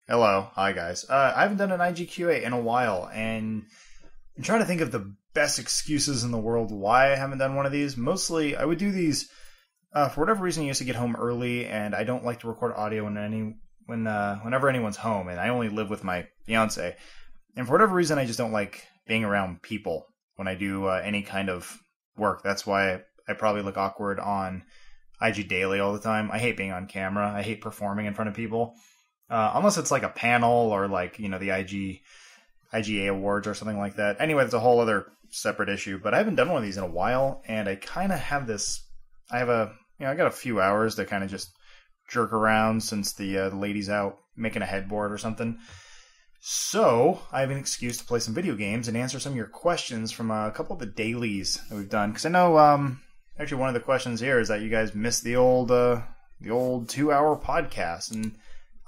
Hello. Hi, guys. I haven't done an IGQA in a while, and I'm trying to think of the best excuses in the world why I haven't done one of these. Mostly, I would do these for whatever reason. I used to get home early, and I don't like to record audio whenever anyone's home, and I only live with my fiance. And for whatever reason, I just don't like being around people when I do any kind of work. That's why I probably look awkward on IG Daily all the time. I hate being on camera. I hate performing in front of people. Unless it's like a panel or like, the IGA awards or something like that. Anyway, it's a whole other separate issue, but I haven't done one of these in a while, and I kind of have I got a few hours to kind of just jerk around since the lady's out making a headboard or something. So I have an excuse to play some video games and answer some of your questions from a couple of the dailies that we've done. Because I know, actually one of the questions here is that you guys missed the old 2-hour podcast, and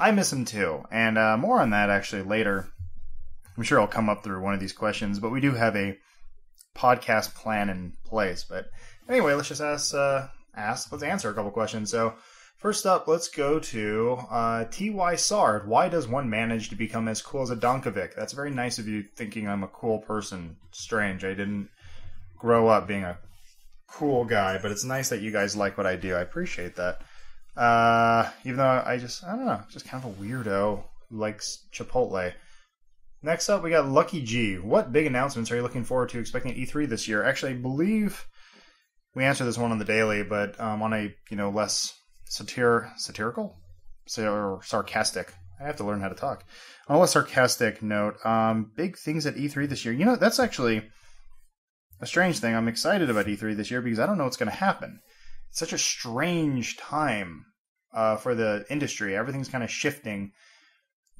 I miss them too, and more on that actually later. I'm sure I'll come up through one of these questions, but we do have a podcast plan in place. But anyway, let's just let's answer a couple questions. So first up, let's go to T.Y. Sard. Why does one manage to become as cool as a Donkovic? That's very nice of you thinking I'm a cool person. Strange, I didn't grow up being a cool guy, but it's nice that you guys like what I do. I appreciate that. Even though I don't know, just kind of a weirdo who likes Chipotle. Next up, we got Lucky G. What big announcements are you looking forward to expecting at E3 this year? Actually, I believe we answered this one on the daily, but on a, less satirical? Or sarcastic. I have to learn how to talk. On a less sarcastic note, big things at E3 this year. That's actually a strange thing. I'm excited about E3 this year because I don't know what's going to happen. It's such a strange time for the industry. Everything's kind of shifting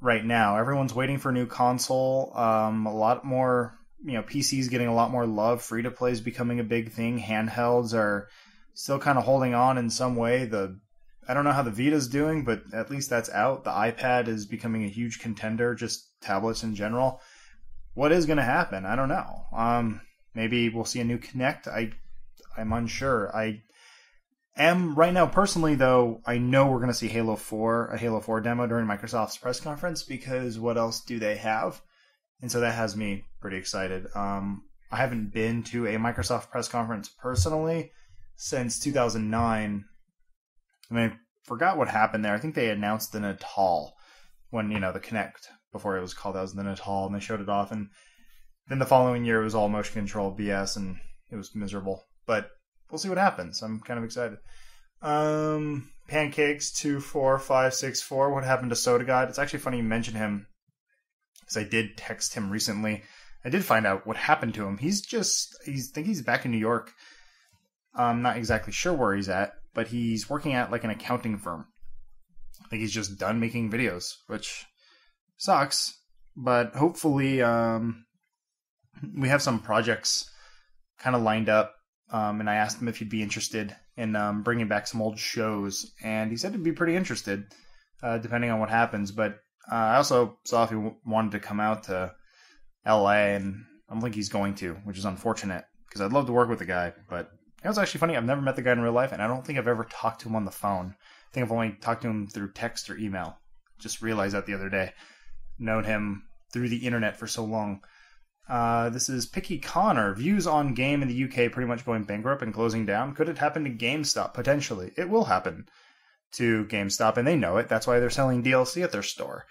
right now. Everyone's waiting for a new console. A lot more, PCs getting a lot more love. Free-to-play is becoming a big thing. Handhelds are still kind of holding on in some way. I don't know how the Vita's doing, but at least that's out. The iPad is becoming a huge contender, just tablets in general. What is going to happen? I don't know. Maybe we'll see a new Kinect. I'm unsure. I am right now personally, though. I know we're going to see a Halo 4 demo during Microsoft's press conference, because what else do they have? And so that has me pretty excited. I haven't been to a Microsoft press conference personally since 2009. And I forgot what happened there. I think they announced the Natal when, the Kinect, before it was called, that was the Natal, and they showed it off. And then the following year it was all motion control BS, and it was miserable. But we'll see what happens. I'm kind of excited. Pancakes 24564. What happened to Soda God? It's actually funny you mention him, because I did text him recently. I did find out what happened to him. I think he's back in New York. I'm not exactly sure where he's at, but he's working at like an accounting firm. I think he's just done making videos, which sucks. But hopefully, we have some projects kind of lined up. And I asked him if he'd be interested in bringing back some old shows, and he said he'd be pretty interested, depending on what happens. But I also saw if he wanted to come out to LA, and I don't think he's going to, which is unfortunate, because I'd love to work with the guy. But it was actually funny. I've never met the guy in real life, and I don't think I've ever talked to him on the phone. I think I've only talked to him through text or email. Just realized that the other day. Known him through the internet for so long. This is Picky Connor. Views on game in the UK pretty much going bankrupt and closing down. Could it happen to GameStop? Potentially. It will happen to GameStop, and they know it. That's why they're selling DLC at their store.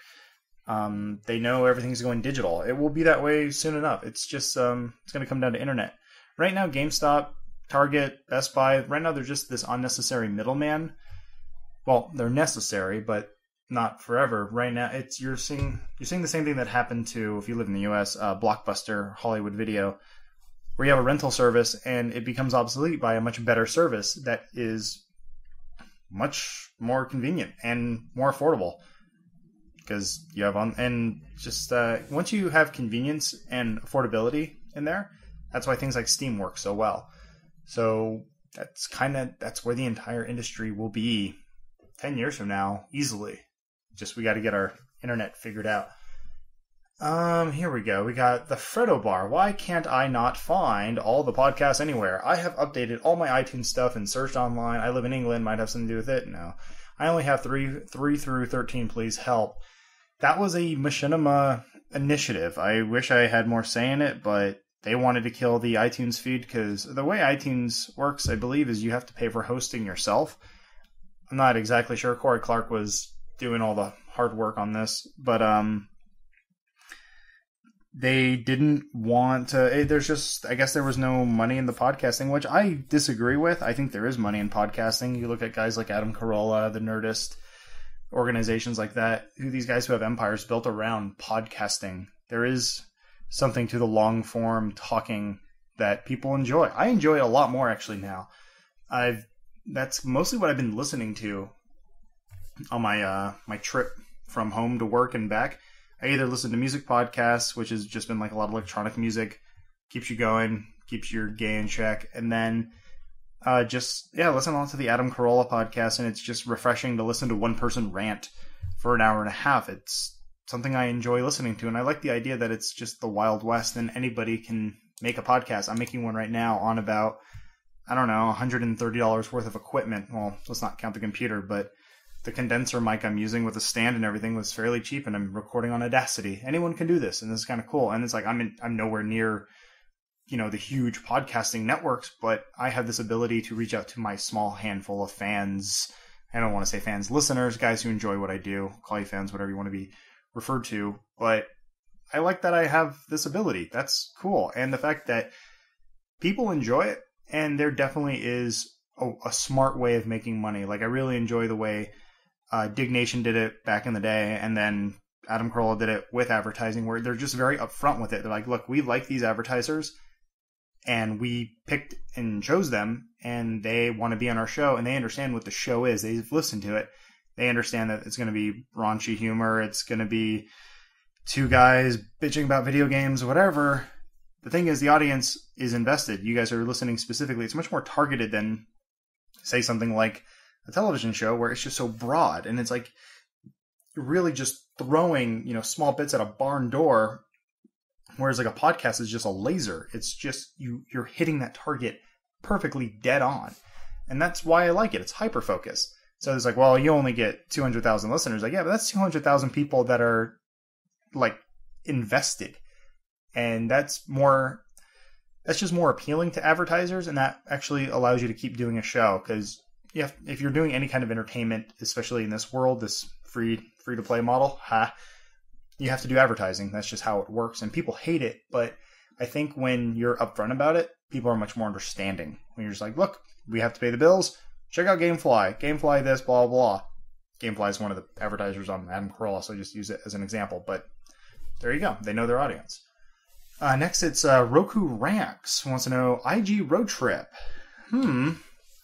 They know everything's going digital. It will be that way soon enough. It's just it's going to come down to internet. Right now, GameStop, Target, Best Buy, right now they're just this unnecessary middleman. Well, they're necessary, but not forever. Right now, you're seeing the same thing that happened to, if you live in the U.S., Blockbuster, Hollywood Video, where you have a rental service and it becomes obsolete by a much better service that is much more convenient and more affordable. Because you have once you have convenience and affordability in there, that's why things like Steam work so well. So that's where the entire industry will be 10 years from now, easily. Just we got to get our internet figured out. Here we go. We got the Freddo Bar. Why can't I not find all the podcasts anywhere? I have updated all my iTunes stuff and searched online. I live in England. Might have something to do with it. No. I only have 3 through 13. Please help. That was a machinima initiative. I wish I had more say in it, but they wanted to kill the iTunes feed because the way iTunes works, I believe, is you have to pay for hosting yourself. I'm not exactly sure. Corey Clark was doing all the hard work on this, but they didn't want to. There's just, I guess there was no money in the podcasting, which I disagree with. I think there is money in podcasting. You look at guys like Adam Carolla, the Nerdist, organizations like that, these guys who have empires built around podcasting. There is something to the long form talking that people enjoy. I enjoy it a lot more actually now. That's mostly what I've been listening to on my my trip from home to work and back. I either listen to music podcasts, which has just been like a lot of electronic music, keeps you going, keeps your gay in check, and then listen on to the Adam Carolla podcast, and it's just refreshing to listen to one person rant for an hour and a half. It's something I enjoy listening to, and I like the idea that it's just the Wild West and anybody can make a podcast. I'm making one right now on about, I don't know, $130 worth of equipment. Well, let's not count the computer, but the condenser mic I'm using with a stand and everything was fairly cheap, and I'm recording on Audacity. Anyone can do this, and this is kind of cool. And it's like I'm nowhere near, the huge podcasting networks, but I have this ability to reach out to my small handful of fans. I don't want to say fans, listeners, guys who enjoy what I do. Call you fans, whatever you want to be referred to. But I like that I have this ability. That's cool. And the fact that people enjoy it, and there definitely is a smart way of making money. Like, I really enjoy the way Dig Nation did it back in the day, and then Adam Carolla did it with advertising, where they're just very upfront with it. They're like, look, we like these advertisers, and we picked and chose them, and they want to be on our show, and they understand what the show is. They've listened to it. They understand that it's going to be raunchy humor. It's going to be two guys bitching about video games, whatever. The thing is, the audience is invested. You guys are listening specifically. It's much more targeted than, say, something like a television show where it's just so broad, and it's like you're really just throwing, small bits at a barn door. Whereas like a podcast is just a laser. It's just you're hitting that target perfectly dead on. And that's why I like it. It's hyper focus. So it's like, well, you only get 200,000 listeners. Like, yeah, but that's 200,000 people that are like invested. And that's just more appealing to advertisers. And that actually allows you to keep doing a show. Because if you're doing any kind of entertainment, especially in this world, this free to play model, you have to do advertising. That's just how it works. And people hate it. But I think when you're upfront about it, people are much more understanding. When you're just like, look, we have to pay the bills. Check out Gamefly. Gamefly this, blah, blah. Gamefly is one of the advertisers on Adam Carolla, so I just use it as an example. But there you go. They know their audience. Next, it's Roku Ranks. Wants to know, IG Road Trip.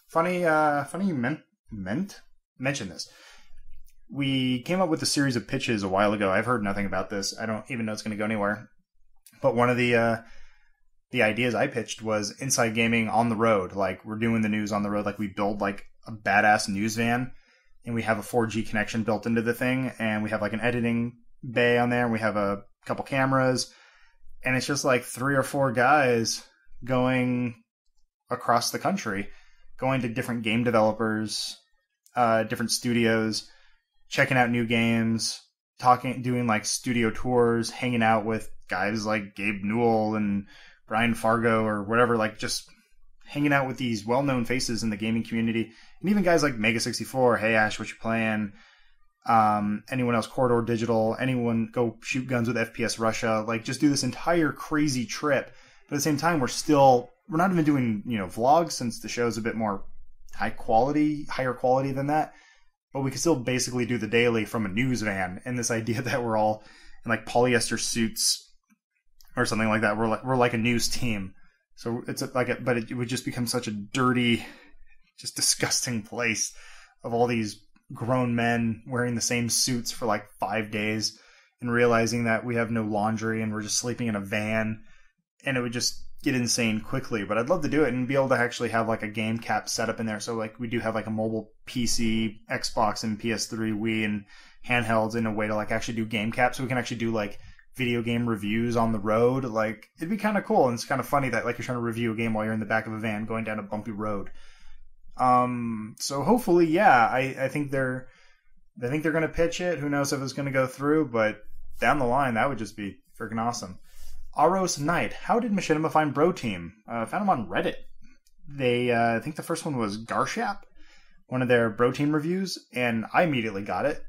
Funny you mention this. We came up with a series of pitches a while ago. I've heard nothing about this. I don't even know it's going to go anywhere. But one of the ideas I pitched was Inside Gaming on the road. Like, we're doing the news on the road. Like, we build like a badass news van, and we have a 4G connection built into the thing, and we have like an editing bay on there, and we have a couple cameras, and it's just like 3 or 4 guys going across the country, going to different game developers, different studios, checking out new games, doing like studio tours, hanging out with guys like Gabe Newell and Brian Fargo or whatever, like just hanging out with these well-known faces in the gaming community, and even guys like Mega64, Hey Ash, what you playing? Anyone else, Corridor Digital, anyone, go shoot guns with FPS Russia, like just do this entire crazy trip. But at the same time, we're not even doing, vlogs, since the show's a bit more higher quality than that. But we can still basically do the daily from a news van, and this idea that we're all in like polyester suits or something like that. We're like a news team. So it's but it would just become such a dirty, just disgusting place of all these grown men wearing the same suits for like 5 days and realizing that we have no laundry and we're just sleeping in a van, and it would just get insane quickly. But I'd love to do it and be able to actually have like a game cap set up in there. So like we do have like a mobile PC, Xbox, and PS3, Wii, and handhelds in a way to like actually do game caps. So we can actually do like video game reviews on the road. Like, it'd be kind of cool, and it's kind of funny that like you're trying to review a game while you're in the back of a van going down a bumpy road. So hopefully, yeah, I think I think they're going to pitch it. Who knows if it's going to go through, but down the line, that would just be freaking awesome. Aros Knight, how did Machinima find Bro Team? Found them on Reddit. They, I think the first one was Garshap, one of their Bro Team reviews, and I immediately got it,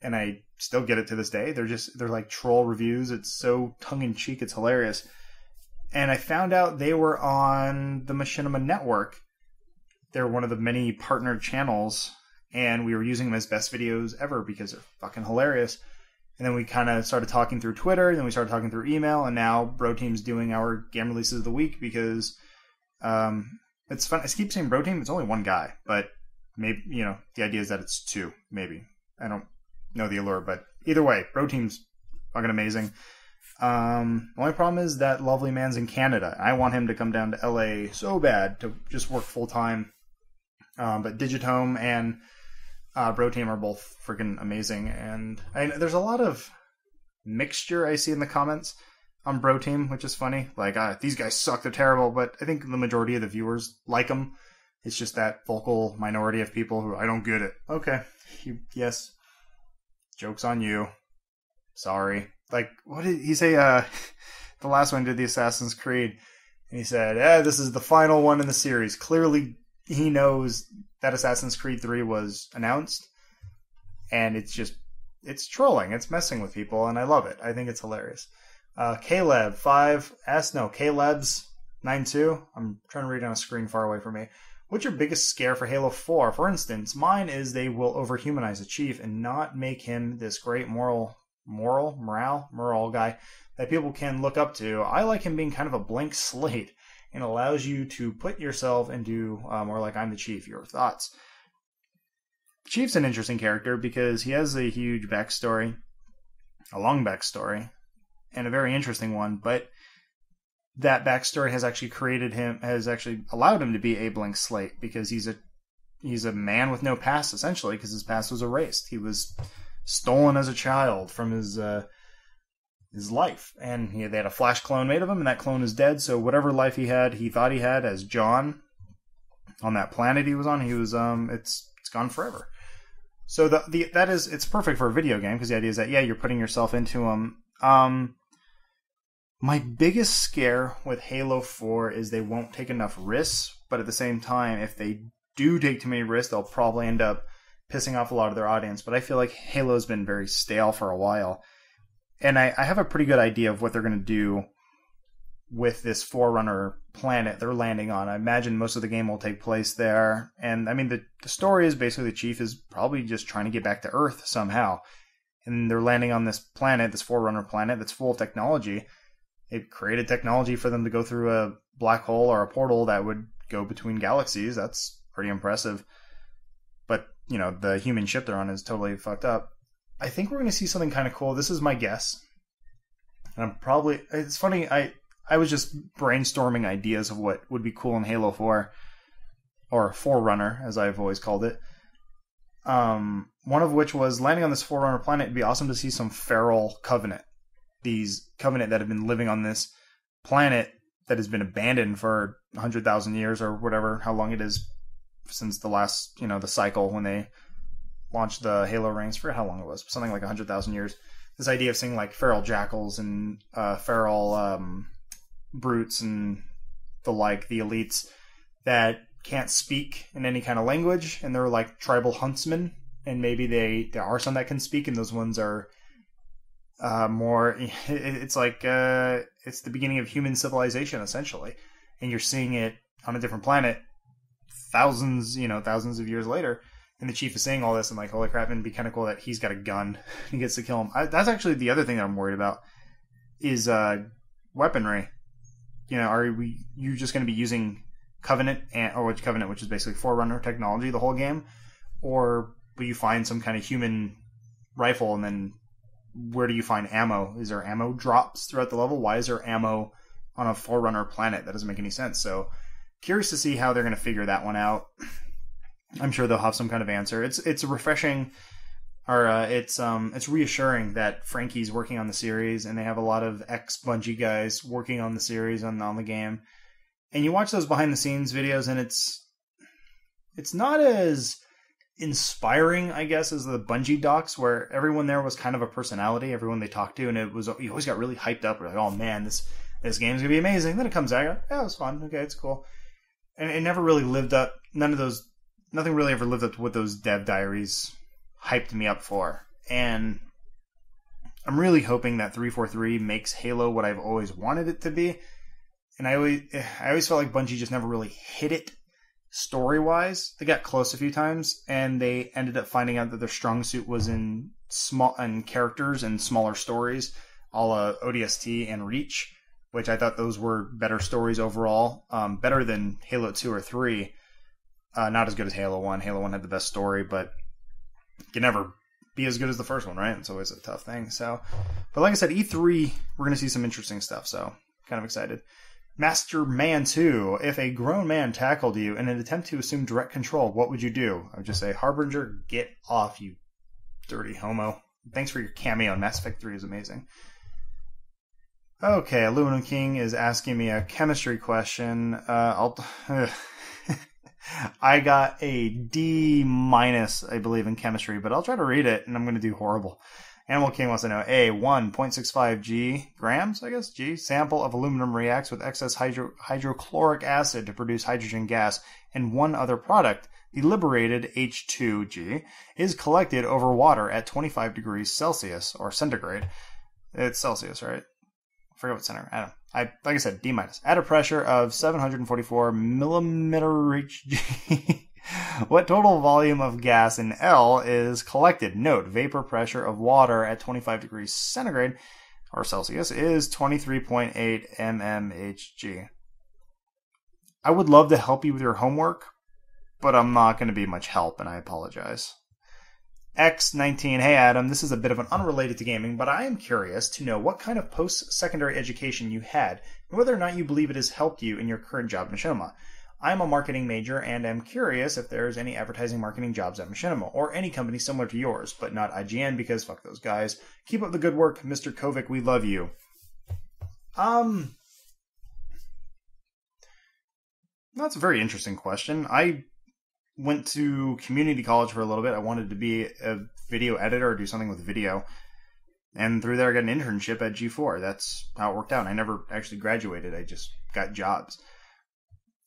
and I still get it to this day. They're like troll reviews. It's so tongue-in-cheek, it's hilarious. And I found out they were on the Machinima Network. They're one of the many partnered channels, and we were using them as best videos ever because they're fucking hilarious. And then we kind of started talking through Twitter, then we started talking through email, and now Bro Team's doing our game releases of the week because it's fun. I keep saying Bro Team, it's only one guy, but maybe, the idea is that it's two, maybe. I don't know the allure, but either way, Bro Team's fucking amazing. The only problem is that lovely man's in Canada. I want him to come down to LA so bad to just work full time. But Digitome and Bro Team are both freaking amazing, and there's a lot of mixture I see in the comments on Bro Team, which is funny. Like, these guys suck, they're terrible, but I think the majority of the viewers like them. It's just that vocal minority of people who, I don't get it. Okay, yes, joke's on you. Sorry. Like, what did he say? The last one did the Assassin's Creed, and he said, this is the final one in the series. Clearly, he knows that Assassin's Creed 3 was announced, and it's trolling. It's messing with people, and I love it. I think it's hilarious. Caleb's 92. I'm trying to read on a screen far away from me. What's your biggest scare for Halo 4? For instance, mine is they will overhumanize the Chief and not make him this great moral guy that people can look up to. I like him being kind of a blank slate and allows you to put yourself into more like I'm the Chief. Your thoughts? Chief's an interesting character because he has a huge backstory, a long backstory, and a very interesting one, but that backstory has actually allowed him to be a blank slate because he's a man with no past, essentially, because his past was erased. He was stolen as a child from his life, and they had a flash clone made of him, and that clone is dead. So whatever life he thought he had as John on that planet he was on, it's gone forever. So it's perfect for a video game because the idea is that you're putting yourself into him. My biggest scare with Halo 4 is they won't take enough risks, but at the same time, if they do take too many risks, they'll probably end up pissing off a lot of their audience. But I feel like Halo's been very stale for a while. And I have a pretty good idea of what they're going to do with this Forerunner planet they're landing on. I imagine most of the game will take place there. And, I mean, the story is basically the Chief is probably just trying to get back to Earth somehow. And they're landing on this planet, this Forerunner planet that's full of technology. They've created technology for them to go through a black hole or a portal that would go between galaxies. That's pretty impressive. But, the human ship they're on is totally fucked up. I think we're going to see something kind of cool. This is my guess. And it's funny, I was just brainstorming ideas of what would be cool in Halo 4, or Forerunner, as I've always called it. One of which was landing on this Forerunner planet. It'd be awesome to see some feral Covenant. These Covenant that have been living on this planet that has been abandoned for 100,000 years or whatever, how long it is since the last, the cycle when they launched the Halo rings. I forget how long it was, something like 100,000 years. This idea of seeing like feral jackals and feral brutes and the elites that can't speak in any kind of language, and they're like tribal huntsmen, and maybe there are some that can speak, and those ones are more. It's like it's the beginning of human civilization essentially, and you're seeing it on a different planet, thousands of years later. And the Chief is saying all this, and like, holy crap, it'd be kind of cool that he's got a gun. He gets to kill him. That's actually the other thing that I'm worried about is weaponry. Are you just going to be using Covenant, which is basically Forerunner technology the whole game? Or will you find some kind of human rifle, and then where do you find ammo? Is there ammo drops throughout the level? Why is there ammo on a Forerunner planet? That doesn't make any sense. So, curious to see how they're going to figure that one out. I'm sure they'll have some kind of answer. It's refreshing, or it's reassuring that Frankie's working on the series, and they have a lot of ex-Bungie guys working on the series on the game. And you watch those behind the scenes videos, and it's not as inspiring, I guess, is the Bungie docs, where everyone there was kind of a personality, everyone they talked to, and you always got really hyped up. We're like, oh man, this game's gonna be amazing. Then it comes out, yeah, it was fun. Okay, it's cool. And it never really lived up. Nothing really ever lived up to what those dev diaries hyped me up for. And I'm really hoping that 343 makes Halo what I've always wanted it to be. And I always felt like Bungie just never really hit it story-wise. They got close a few times, and they ended up finding out that their strong suit was in characters and smaller stories, a la ODST and Reach, which I thought those were better stories overall, better than Halo 2 or 3. Not as good as Halo 1. Halo 1 had the best story, but it can never be as good as the first one, right? It's always a tough thing. But like I said, E3, we're going to see some interesting stuff, so kind of excited. Master Man 2, if a grown man tackled you in an attempt to assume direct control, what would you do? I would just say, Harbinger, get off, you dirty homo. Thanks for your cameo. Mass Effect 3 is amazing. Okay, Aluminum King is asking me a chemistry question. I got a D-, I believe, in chemistry, but I'll try to read it, and I'm going to do horrible. Animal King wants to know, A, 1.65 G grams, I guess, G, sample of aluminum reacts with excess hydrochloric acid to produce hydrogen gas and one other product. The liberated H2G is collected over water at 25 degrees Celsius, or centigrade. It's Celsius, right? I forget what centigrade. I don't know. Like I said, D-. At a pressure of 744 millimeter Hg. What total volume of gas in L is collected? Note, vapor pressure of water at 25 degrees centigrade, or Celsius, is 23.8 mmHg. I would love to help you with your homework, but I'm not going to be much help, and I apologize. X19, hey Adam, this is a bit of an unrelated to gaming, but I am curious to know what kind of post-secondary education you had, and whether or not you believe it has helped you in your current job at Machinima. I am a marketing major and am curious if there's any advertising marketing jobs at Machinima, or any company similar to yours, but not IGN because fuck those guys. Keep up the good work, Mr. Kovic, we love you. That's a very interesting question. I went to community college for a little bit. I wanted to be a video editor or do something with video. And through there I got an internship at G4. That's how it worked out. I never actually graduated. I just got jobs.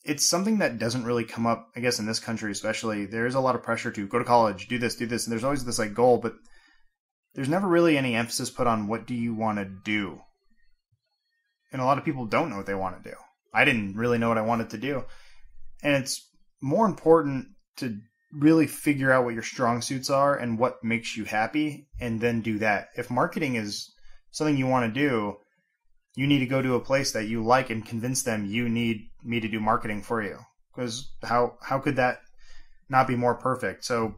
It's something that doesn't really come up, I guess, in this country especially. There's a lot of pressure to go to college, do this, and there's always this like goal, but there's never really any emphasis put on what do you want to do. And a lot of people don't know what they want to do. I didn't really know what I wanted to do. And it's more important to really figure out what your strong suits are and what makes you happy, and then do that. If marketing is something you want to do, you need to go to a place that you like and convince them you need me to do marketing for you. Because how could that not be more perfect? So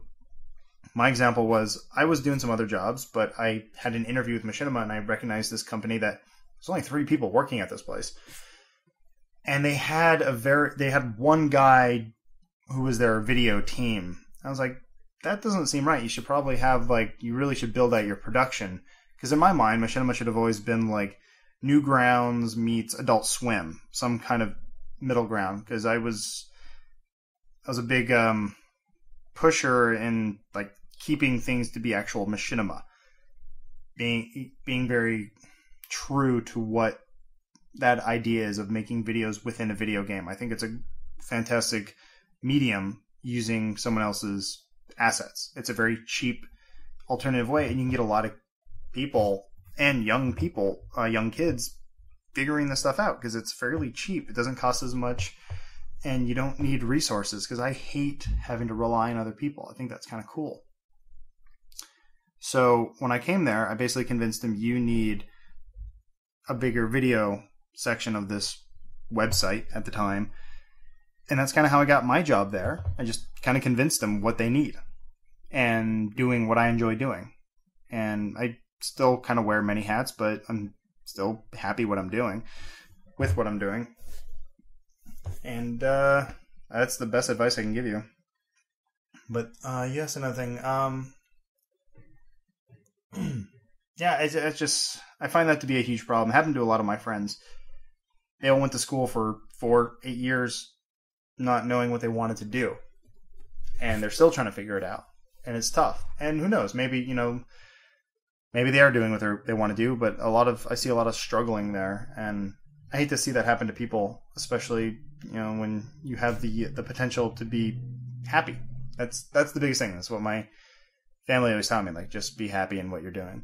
my example was I was doing some other jobs, but I had an interview with Machinima, and I recognized this company that there's only 3 people working at this place. And they had one guy who was their video team. I was like, that doesn't seem right. You should probably have you really should build out your production. Because in my mind, Machinima should have always been like Newgrounds meets Adult Swim, some kind of middle ground. Because I was a big pusher in keeping things to be actual Machinima, being very true to what that idea is of making videos within a video game. I think it's a fantastic medium using someone else's assets. It's a very cheap alternative way, and you can get a lot of people and young kids figuring this stuff out because it's fairly cheap. It doesn't cost as much, and you don't need resources, because I hate having to rely on other people. I think that's kind of cool. So when I came there, I basically convinced them you need a bigger video section of this website at the time. And that's kind of how I got my job there. I just kind of convinced them what they need and doing what I enjoy doing. And I still kind of wear many hats, but I'm still happy with what I'm doing. And that's the best advice I can give you. But yes, another thing. Yeah, it's just, I find that to be a huge problem. It happened to a lot of my friends. They all went to school for 8 years not knowing what they wanted to do. and they're still trying to figure it out, and it's tough. And who knows? Maybe maybe they are doing what they want to do, but I see a lot of struggling there, and I hate to see that happen to people, especially when you have the potential to be happy. That's the biggest thing. That's what my family always taught me. Like, just be happy in what you're doing.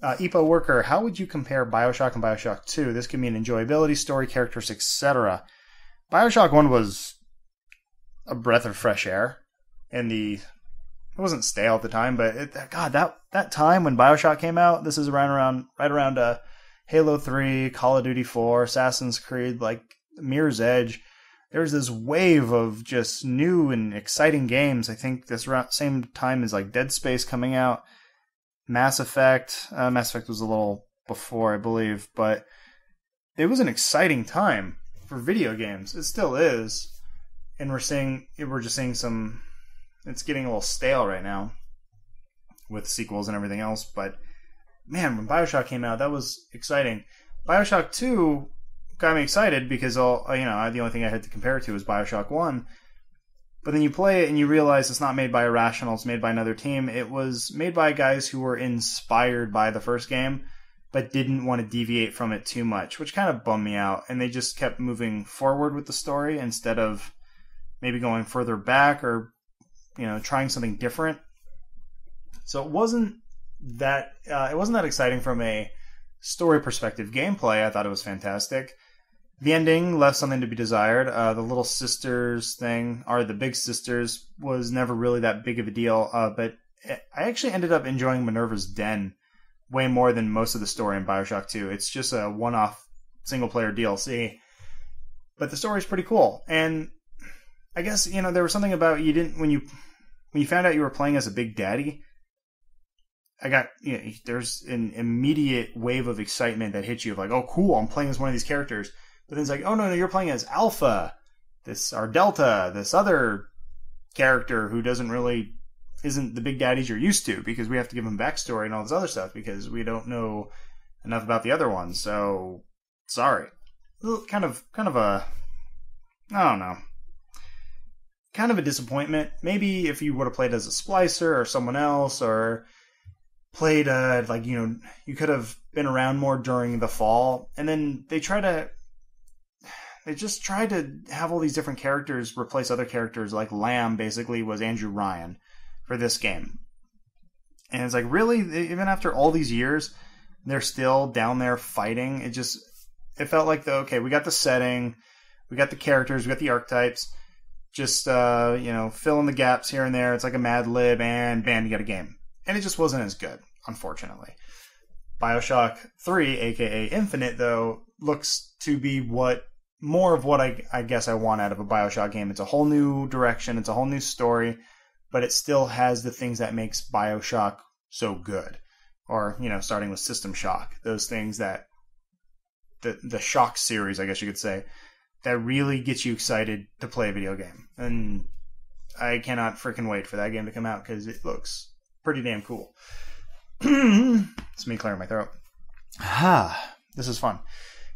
Epo Worker, how would you compare Bioshock and Bioshock 2? This could mean enjoyability, story, characters, etc. Bioshock 1 was a breath of fresh air. It wasn't stale at the time, but that time when Bioshock came out, this is right around Halo 3, Call of Duty 4, Assassin's Creed, like Mirror's Edge. There's this wave of just new and exciting games. I think this same time as like Dead Space coming out, Mass Effect. Mass Effect was a little before, I believe, but it was an exciting time for video games. It still is, and we're just seeing some. It's getting a little stale right now with sequels and everything else. But man, when Bioshock came out, that was exciting. Bioshock 2 got me excited because the only thing I had to compare it to was Bioshock 1. But then you play it and you realize it's not made by Irrational, it's made by another team. It was made by guys who were inspired by the first game, but didn't want to deviate from it too much, which kind of bummed me out. And they just kept moving forward with the story instead of maybe going further back or trying something different. So it wasn't that exciting from a story perspective. Gameplay, I thought it was fantastic. The ending left something to be desired. The little sisters thing, or the big sisters, was never really that big of a deal. But I actually ended up enjoying Minerva's Den way more than most of the story in Bioshock 2. It's just a one-off single-player DLC. But the story's pretty cool. And I guess, there was something about when you found out you were playing as a Big Daddy, there's an immediate wave of excitement that hits you of like, oh, cool, I'm playing as one of these characters. But then it's like, oh, no, you're playing as Alpha, or Delta, this other character who isn't the Big Daddies you're used to, because we have to give him backstory and all this other stuff because we don't know enough about the other ones. So, sorry. Kind of a, I don't know. Kind of a disappointment. Maybe if you would have played as a splicer or someone else, or played you could have been around more during the fall. And then they just tried to have all these different characters replace other characters. Like Lamb basically was Andrew Ryan for this game. And it's like, really? Even after all these years, they're still down there fighting? It felt like, we got the setting, we got the characters, we got the archetypes. Just, fill in the gaps here and there. It's like a Mad Lib, and bam, you got a game. And it just wasn't as good, unfortunately. Bioshock 3, aka Infinite, though, looks to be more of what I guess I want out of a Bioshock game. It's a whole new direction, it's a whole new story, but it still has the things that makes Bioshock so good. Or, starting with System Shock. Those things that, the Shock series, I guess you could say, that really gets you excited to play a video game. And I cannot freaking wait for that game to come out because it looks pretty damn cool. It's me clearing my throat. This is fun.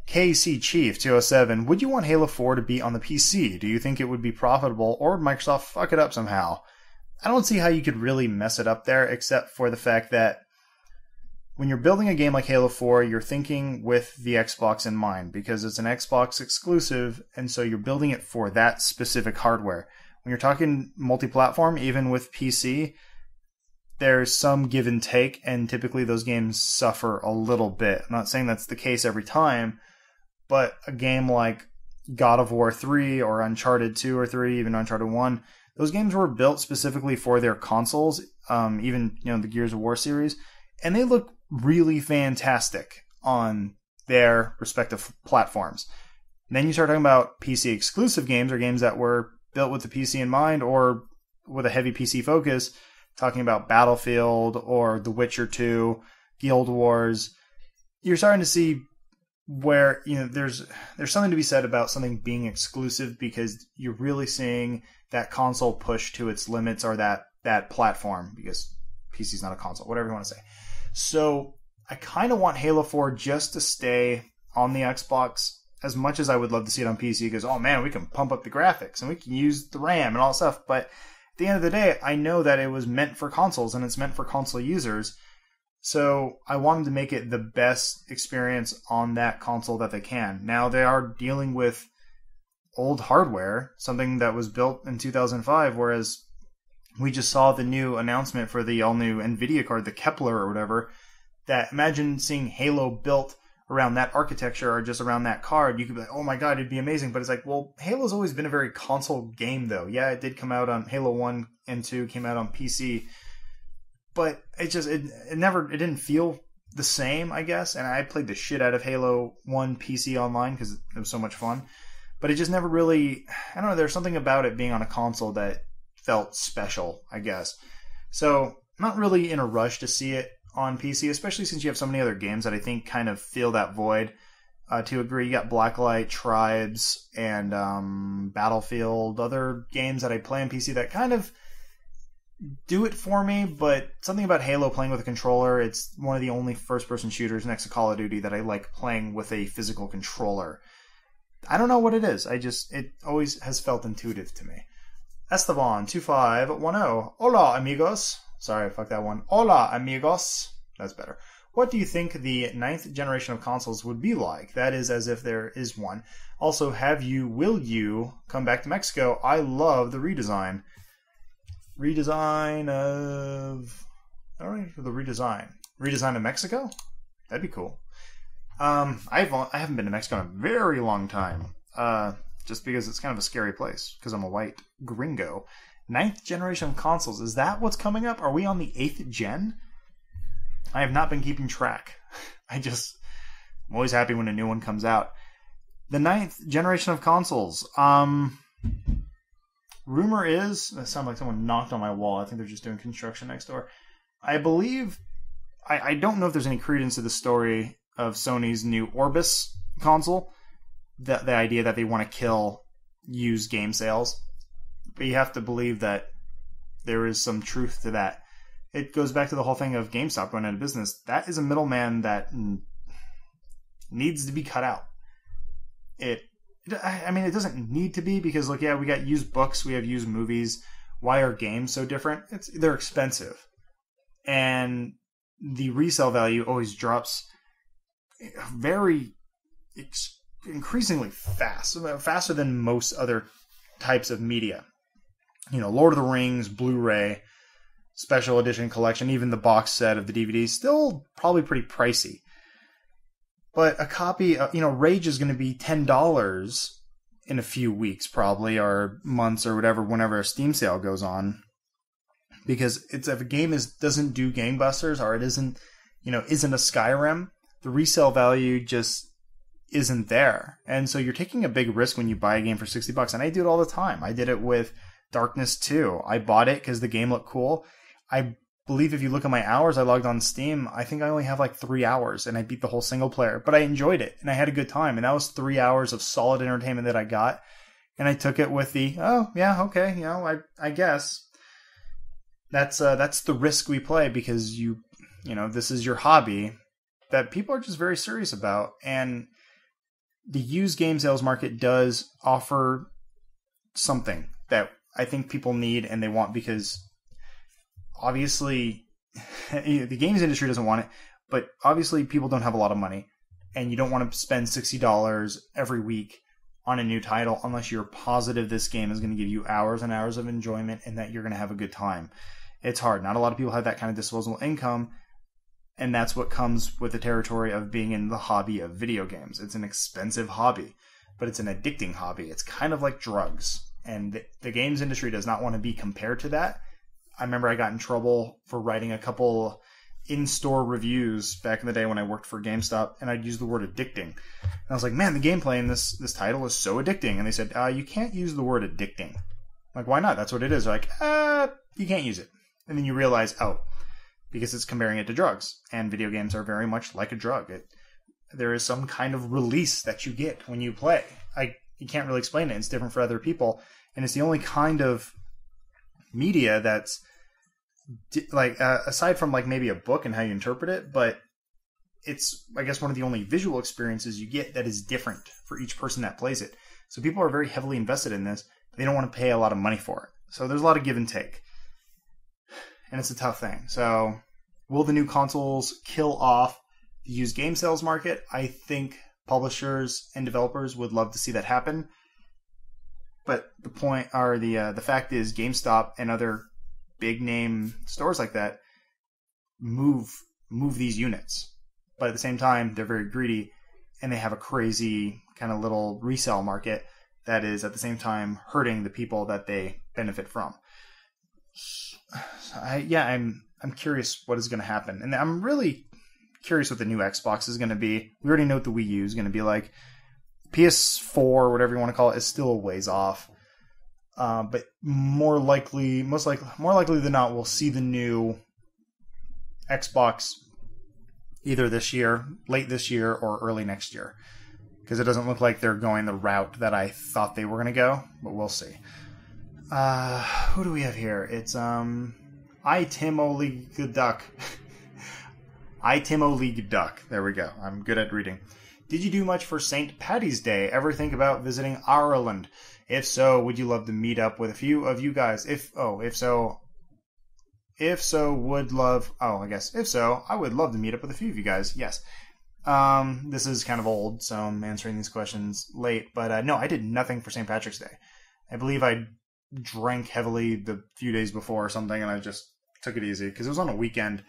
KC Chief 207, would you want Halo 4 to be on the PC? Do you think it would be profitable, or would Microsoft fuck it up somehow? I don't see how you could really mess it up there, except for the fact that when you're building a game like Halo 4, you're thinking with the Xbox in mind, because it's an Xbox exclusive, and so you're building it for that specific hardware. When you're talking multi-platform, even with PC, there's some give and take, and typically those games suffer a little bit. I'm not saying that's the case every time, but a game like God of War 3 or Uncharted 2 or 3, even Uncharted 1, those games were built specifically for their consoles, even the Gears of War series, and they look really fantastic on their respective platforms. And then you start talking about PC exclusive games, or games that were built with the PC in mind or with a heavy PC focus, talking about Battlefield or The Witcher 2, Guild Wars. You're starting to see where there's something to be said about something being exclusive, because you're really seeing that console push to its limits, or that platform, because PC's not a console, whatever you want to say. So I kind of want Halo 4 just to stay on the Xbox, as much as I would love to see it on PC, because, oh man, we can pump up the graphics and we can use the RAM and all that stuff. But at the end of the day, I know that it was meant for consoles and it's meant for console users. So I wanted to make it the best experience on that console that they can. Now they are dealing with old hardware, something that was built in 2005, whereas we just saw the new announcement for the all-new NVIDIA card, the Kepler or whatever, that imagine seeing Halo built around that architecture or just around that card. You could be like, oh my god, it'd be amazing. But it's like, well, Halo's always been a very console game, though. Yeah, it did come out on Halo 1 and 2, came out on PC. But it didn't feel the same, I guess. And I played the shit out of Halo 1 PC online because it was so much fun. But it just never really, I don't know, there's something about it being on a console that felt special, I guess. So I'm not really in a rush to see it on PC, especially since you have so many other games that I think kind of fill that void. To agree, you got Blacklight, Tribes, and Battlefield, other games that I play on PC that kind of do it for me, but something about Halo playing with a controller, it's one of the only first-person shooters next to Call of Duty that I like playing with a physical controller. I don't know what it is. It always has felt intuitive to me. Esteban2510. Hola, amigos. Sorry, fuck that one. Hola, amigos. That's better. What do you think the 9th generation of consoles would be like? That is as if there is one. Also, will you come back to Mexico? I love the redesign. I don't know the redesign. Redesign of Mexico? That'd be cool. I haven't been to Mexico in a very long time. Just because it's kind of a scary place. Because I'm a white gringo. 9th generation of consoles. Is that what's coming up? Are we on the 8th gen? I have not been keeping track. I'm always happy when a new one comes out. The 9th generation of consoles. Rumor is, that sounds like someone knocked on my wall. I think they're just doing construction next door. I believe, I don't know if there's any credence to the story of Sony's new Orbis console. The idea that they want to kill used game sales. But you have to believe that there is some truth to that. It goes back to the whole thing of GameStop going out of business. That is a middleman that needs to be cut out. It doesn't need to be because, look, yeah, we got used books, we have used movies. Why are games so different? They're expensive. And the resale value always drops very increasingly fast, faster than most other types of media. Lord of the Rings, Blu-ray, special edition collection, even the box set of the DVD, still probably pretty pricey. But a copy, Rage is going to be $10 in a few weeks probably, or months or whatever, whenever a Steam sale goes on. Because if a game doesn't do gangbusters, or it isn't a Skyrim, the resale value just isn't there. And so you're taking a big risk when you buy a game for $60. And I do it all the time. I did it with Darkness 2. I bought it because the game looked cool. I believe if you look at my hours I logged on Steam, I think I only have like 3 hours and I beat the whole single player. But I enjoyed it and I had a good time. And that was 3 hours of solid entertainment that I got. And I took it with the, oh, yeah, okay, I guess. That's the risk we play because this is your hobby that people are just very serious about. And the used game sales market does offer something that I think people need and they want, because obviously the games industry doesn't want it, but obviously people don't have a lot of money and you don't want to spend $60 every week on a new title unless you're positive this game is going to give you hours and hours of enjoyment and that you're going to have a good time. It's hard. Not a lot of people have that kind of disposable income, and that's what comes with the territory of being in the hobby of video games. It's an expensive hobby, but it's an addicting hobby. It's kind of like drugs, and the games industry does not want to be compared to that. I remember I got in trouble for writing a couple in-store reviews back in the day when I worked for GameStop, and I'd use the word addicting. And I was like, man, the gameplay in this title is so addicting. And they said, you can't use the word addicting. I'm like, why not? That's what it is. They're like, you can't use it. And then you realize, because it's comparing it to drugs. And video games are very much like a drug. There is some kind of release that you get when you play. You can't really explain it. It's different for other people. And it's the only kind of media that's aside from maybe a book and how you interpret it, but it's, I guess, one of the only visual experiences you get that is different for each person that plays it. So people are very heavily invested in this. They don't want to pay a lot of money for it. So there's a lot of give and take. And it's a tough thing. So will the new consoles kill off the used game sales market? I think publishers and developers would love to see that happen. But the point, or the fact is, GameStop and other big name stores like that move these units. But at the same time, they're very greedy, and they have a crazy kind of little resale market that is at the same time hurting the people that they benefit from. I'm curious what is going to happen, and I'm really curious what the new Xbox is going to be. We already know what the Wii U is going to be like. PS4, whatever you want to call it, is still a ways off. But more likely than not, we'll see the new Xbox either this year, late this year, or early next year. Because it doesn't look like they're going the route that I thought they were going to go, but we'll see. Who do we have here? It's Itimo League Duck. Itimo League Duck. There we go. I'm good at reading. Did you do much for St. Paddy's Day? Ever think about visiting Ireland? If so, would you love to meet up with a few of you guys? If so, I would love to meet up with a few of you guys. Yes. This is kind of old, so I'm answering these questions late. But no, I did nothing for St. Patrick's Day. I believe I drank heavily the few days before or something, and I just took it easy because it was on a weekend.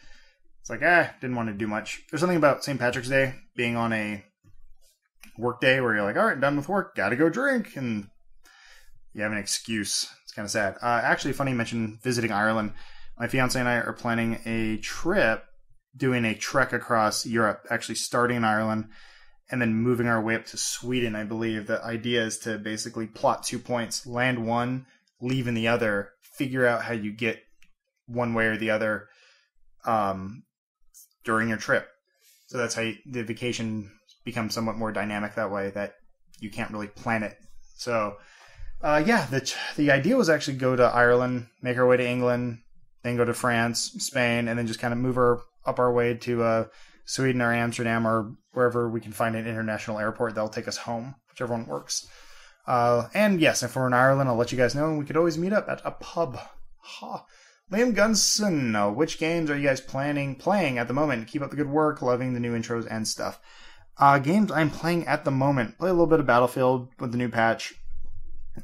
It's like, didn't want to do much. There's something about St. Patrick's Day being on a work day where you're like, all right, done with work, gotta go drink, and you have an excuse. It's kind of sad. Actually, funny you mentioned visiting Ireland. My fiance and I are planning a trip, doing a trek across Europe, actually starting in Ireland and then moving our way up to Sweden, I believe. The idea is to basically plot 2 points, land one, leave in the other, figure out how you get one way or the other during your trip. So that's how the vacation becomes somewhat more dynamic that way, that you can't really plan it. So, the idea was actually go to Ireland, make our way to England, then go to France, Spain, and then just kind of move up our way to Sweden or Amsterdam or wherever we can find an international airport that'll take us home, whichever one works. And yes, if we're in Ireland, I'll let you guys know, and we could always meet up at a pub. Liam Gunson, which games are you guys playing at the moment? Keep up the good work, loving the new intros and stuff. Games I'm playing at the moment, play a little bit of Battlefield with the new patch.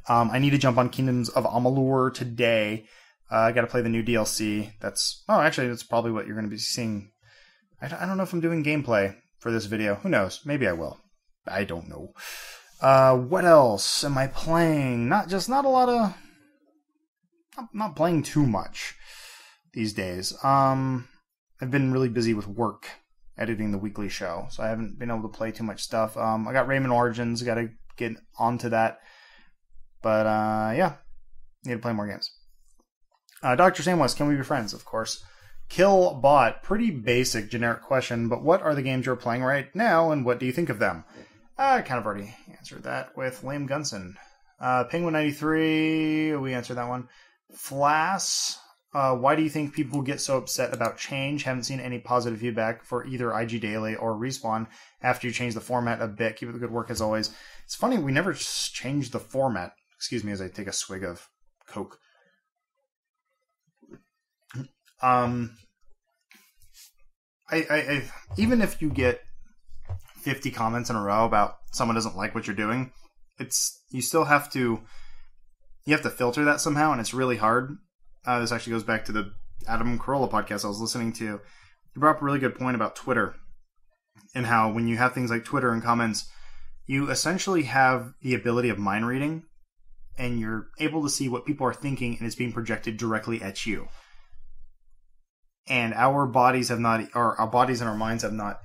I need to jump on Kingdoms of Amalur today. I got to play the new DLC. That's probably what you're going to be seeing. I don't know if I'm doing gameplay for this video. Who knows? Maybe I will. I don't know. What else am I playing? Not playing too much these days. I've been really busy with work, editing the weekly show, so I haven't been able to play too much stuff. I got Rayman Origins. Got to get onto that. But, need to play more games. Dr. Samwest, can we be friends? Of course. Killbot, pretty basic, generic question, but what are the games you're playing right now, and what do you think of them? I kind of already answered that with Liam Gunson. Penguin93, we answered that one. Flass, why do you think people get so upset about change? Haven't seen any positive feedback for either IG Daily or Respawn after you change the format a bit. Keep up the good work as always. It's funny, we never changed the format. Excuse me as I take a swig of Coke. I even if you get 50 comments in a row about someone doesn't like what you're doing, you have to filter that somehow, and it's really hard. This actually goes back to the Adam Carolla podcast I was listening to. He brought up a really good point about Twitter and how when you have things like Twitter and comments, you essentially have the ability of mind reading, and you're able to see what people are thinking, and it's being projected directly at you. And our bodies and our minds have not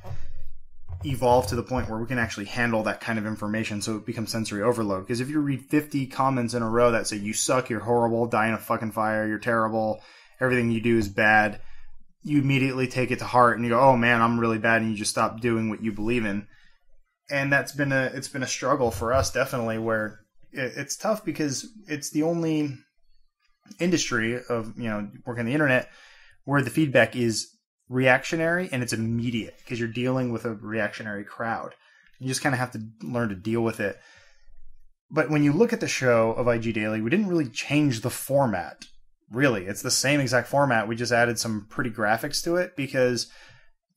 evolved to the point where we can actually handle that kind of information, so it becomes sensory overload. Because if you read 50 comments in a row that say, you suck, you're horrible, die in a fucking fire, you're terrible, everything you do is bad, you immediately take it to heart and you go, oh man, I'm really bad, and you just stop doing what you believe in. And it's been a struggle for us, definitely, where it's tough because it's the only industry of, working on the internet where the feedback is reactionary and it's immediate because you're dealing with a reactionary crowd. You just kind of have to learn to deal with it. But when you look at the show of IG Daily, we didn't really change the format. Really, it's the same exact format. We just added some pretty graphics to it because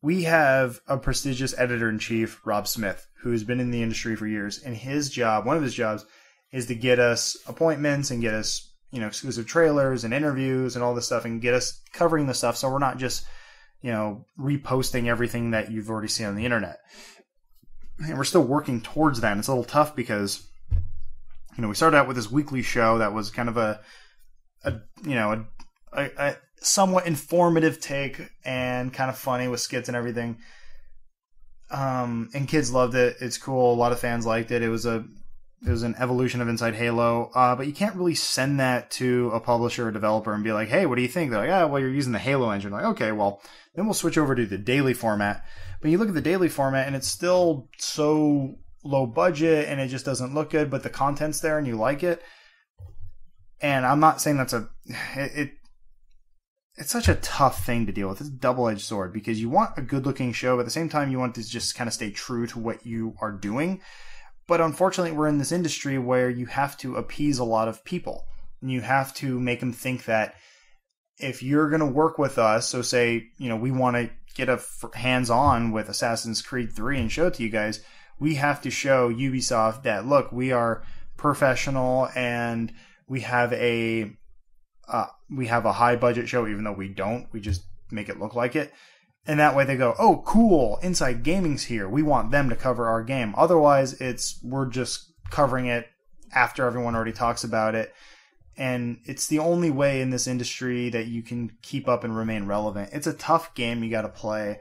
we have a prestigious editor-in-chief, Rob Smith, who's been in the industry for years. And his job, one of his jobs, is to get us appointments and get us, exclusive trailers and interviews and all this stuff and get us covering the stuff so we're not just, reposting everything that you've already seen on the internet. And we're still working towards that. And it's a little tough because, we started out with this weekly show that was kind of a somewhat informative take and kind of funny with skits and everything. And kids loved it. It's cool. A lot of fans liked it. It was an evolution of Inside Halo. But you can't really send that to a publisher or developer and be like, hey, what do you think? They're like, well, you're using the Halo engine. Like, okay, well, then we'll switch over to the daily format. But you look at the daily format and it's still so low budget and it just doesn't look good, but the content's there and you like it. And I'm not saying it's such a tough thing to deal with. It's a double-edged sword because you want a good-looking show, but at the same time you want to just kind of stay true to what you are doing. But unfortunately, we're in this industry where you have to appease a lot of people. And you have to make them think that if you're going to work with us, so say, we want to get a hands-on with Assassin's Creed 3 and show it to you guys, we have to show Ubisoft that, look, we are professional and we have a high budget show, even though we don't. We just make it look like it. And that way they go, oh, cool, Inside Gaming's here. We want them to cover our game. Otherwise, we're just covering it after everyone already talks about it. And it's the only way in this industry that you can keep up and remain relevant. It's a tough game you got to play.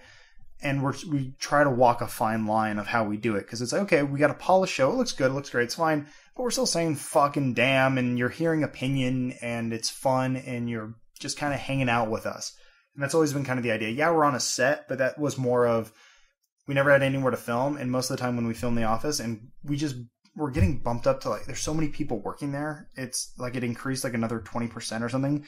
And we try to walk a fine line of how we do it. Because it's like, okay, we got a polished show. It looks good. It looks great. It's fine. But we're still saying fucking damn. And you're hearing opinion. And it's fun. And you're just kind of hanging out with us. And that's always been kind of the idea. Yeah, we're on a set. But that was more of, we never had anywhere to film. And most of the time when we film The Office. And we're getting bumped up to there's so many people working there. It's like it increased another 20% or something.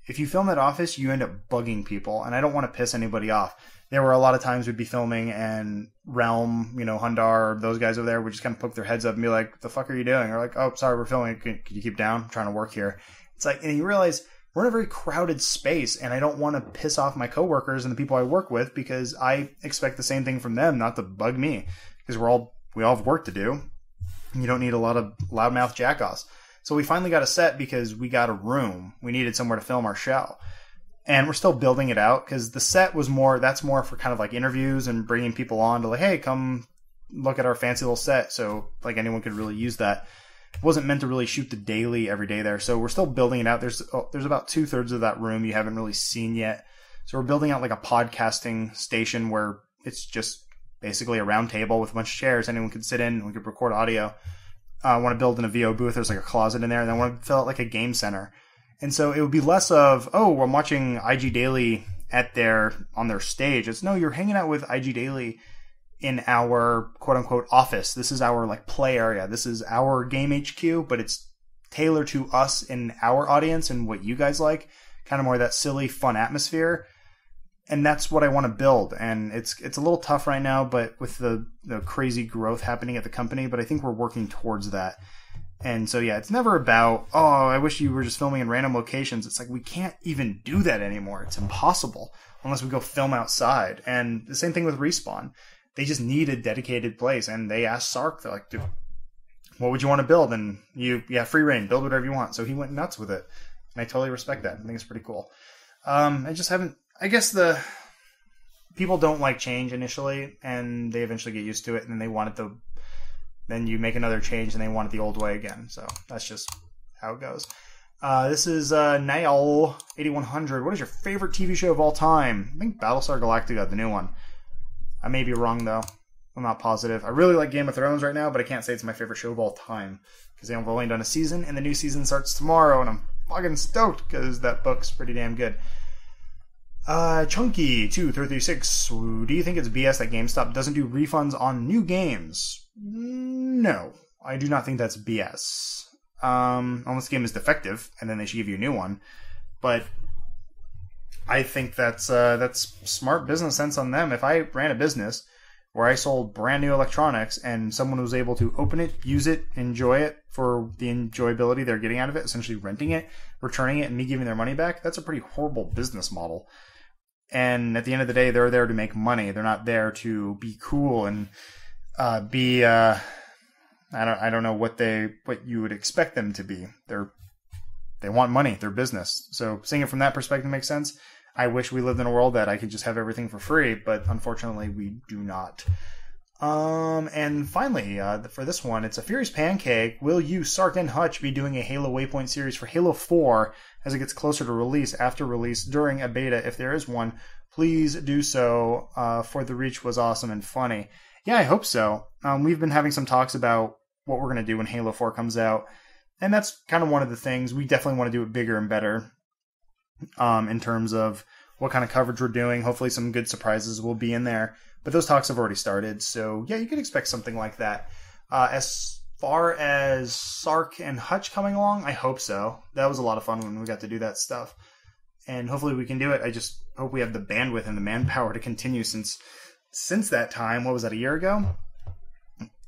If you film at Office, you end up bugging people. And I don't want to piss anybody off. There were a lot of times we'd be filming and Realm, Hundar, those guys over there would just kind of poke their heads up and be like, the fuck are you doing? Or like, oh, sorry, we're filming. Can you keep down? I'm trying to work here. It's like, and you realize we're in a very crowded space and I don't want to piss off my coworkers and the people I work with because I expect the same thing from them, not to bug me because we all have work to do. You don't need a lot of loudmouth jackoffs. So we finally got a set because we got a room. We needed somewhere to film our show. And we're still building it out because the set was that's more for kind of like interviews and bringing people on to like, hey, come look at our fancy little set. So like anyone could really use that. It wasn't meant to really shoot the daily every day there. So we're still building it out. There's about 2/3 of that room you haven't really seen yet. So we're building out like a podcasting station where it's just basically a round table with a bunch of chairs. Anyone could sit in and we could record audio. I want to build in a VO booth. There's like a closet in there. And I want to fill it like a game center. And so it would be less of, oh, I'm watching IG Daily on their stage. It's no, you're hanging out with IG Daily in our quote unquote office. This is our like play area. This is our game HQ, but it's tailored to us and our audience and what you guys like. Kind of more that silly, fun atmosphere. And that's what I want to build. And it's a little tough right now, but with the crazy growth happening at the company, but I think we're working towards that. And so, yeah, it's never about, oh, I wish you were just filming in random locations. It's like, we can't even do that anymore. It's impossible unless we go film outside. And the same thing with Respawn. They just need a dedicated place. And they asked Sark, they're like, dude, what would you want to build? And free reign, build whatever you want. So he went nuts with it. And I totally respect that. I think it's pretty cool. I guess the people don't like change initially, and they eventually get used to it, and then they want it then you make another change, and they want it the old way again. So that's just how it goes. This is Nail 8100. What is your favorite TV show of all time? I think Battlestar Galactica, the new one. I may be wrong, though. I'm not positive. I really like Game of Thrones right now, but I can't say it's my favorite show of all time because they've only done a season, and the new season starts tomorrow, and I'm fucking stoked because that book's pretty damn good. Chunky 2336. Do you think it's BS that GameStop doesn't do refunds on new games? No, I do not think that's BS. Unless the game is defective, and then they should give you a new one. But I think that's smart business sense on them. If I ran a business, where I sold brand new electronics and someone was able to open it, use it, enjoy it for the enjoyability they're getting out of it, essentially renting it, returning it, and me giving their money back. That's a pretty horrible business model. And at the end of the day, they're there to make money. They're not there to be cool and I don't know what you would expect them to be. They want money. They're business. So seeing it from that perspective makes sense. I wish we lived in a world that I could just have everything for free, but unfortunately we do not. And finally, for this one, it's a Furious Pancake. Will you, Sark, and Hutch be doing a Halo Waypoint series for Halo 4 as it gets closer to release, after release, during a beta, if there is one? Please do so, for the Reach was awesome and funny. Yeah, I hope so. We've been having some talks about what we're going to do when Halo 4 comes out, and that's kind of one of the things. We definitely want to do it bigger and better, in terms of what kind of coverage we're doing. Hopefully some good surprises will be in there. But those talks have already started, so yeah, you could expect something like that. As far as Sark and Hutch coming along, I hope so. That was a lot of fun when we got to do that stuff. And hopefully we can do it. I just hope we have the bandwidth and the manpower to continue since that time. What was that, a year ago?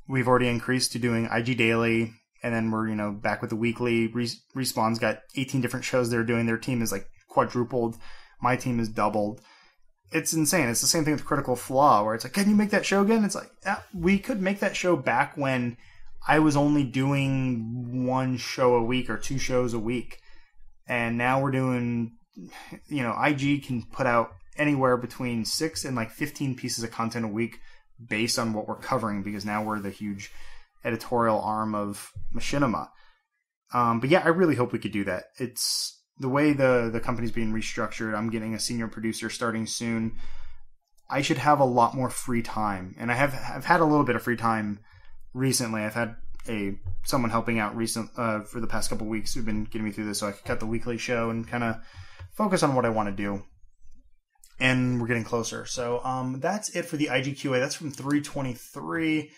We've already increased to doing IG Daily, and then we're, back with the weekly. Respawn's got 18 different shows they're doing. Their team is like quadrupled. My team is doubled. It's insane. It's the same thing with Critical Flaw, where it's like, can you make that show again? It's like, yeah, we could make that show back when I was only doing one show a week or two shows a week. And now we're doing, IG can put out anywhere between 6 and like 15 pieces of content a week based on what we're covering, because now we're the huge editorial arm of Machinima. But yeah, I really hope we could do that. It's the way the company's being restructured. I'm getting a senior producer starting soon. I should have a lot more free time, and I've had a little bit of free time recently. I've had someone helping out for the past couple weeks who've been getting me through this, so I could cut the weekly show and kind of focus on what I want to do. And we're getting closer. So that's it for the IGQA. That's from 323.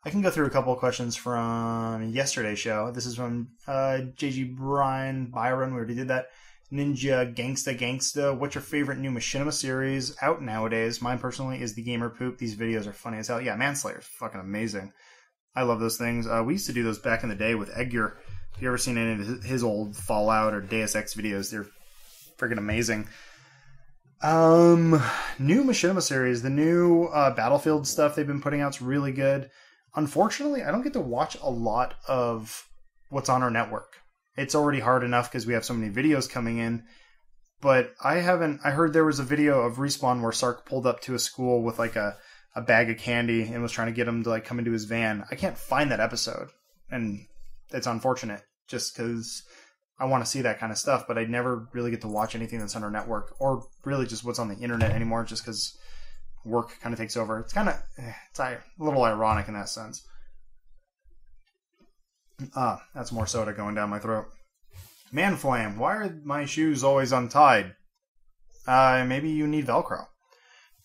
I can go through a couple of questions from yesterday's show. This is from JG Byron. We already did that. Ninja Gangsta. What's your favorite new Machinima series out nowadays? Mine personally is The Gamer Poop. These videos are funny as hell. Yeah, Manslayer is fucking amazing. I love those things. We used to do those back in the day with Edgar. If you ever seen any of his old Fallout or Deus Ex videos, they're freaking amazing. New Machinima series. The new Battlefield stuff they've been putting out is really good. Unfortunately, I don't get to watch a lot of what's on our network. It's already hard enough because we have so many videos coming in. But I heard there was a video of Respawn where Sark pulled up to a school with like a bag of candy and was trying to get him to like come into his van. I can't find that episode. And it's unfortunate just because I want to see that kind of stuff. But I never really get to watch anything that's on our network, or really just what's on the internet anymore, just because work kind of takes over. It's kind of it's a little ironic in that sense. That's more soda going down my throat. Manflame, why are my shoes always untied? Maybe you need Velcro.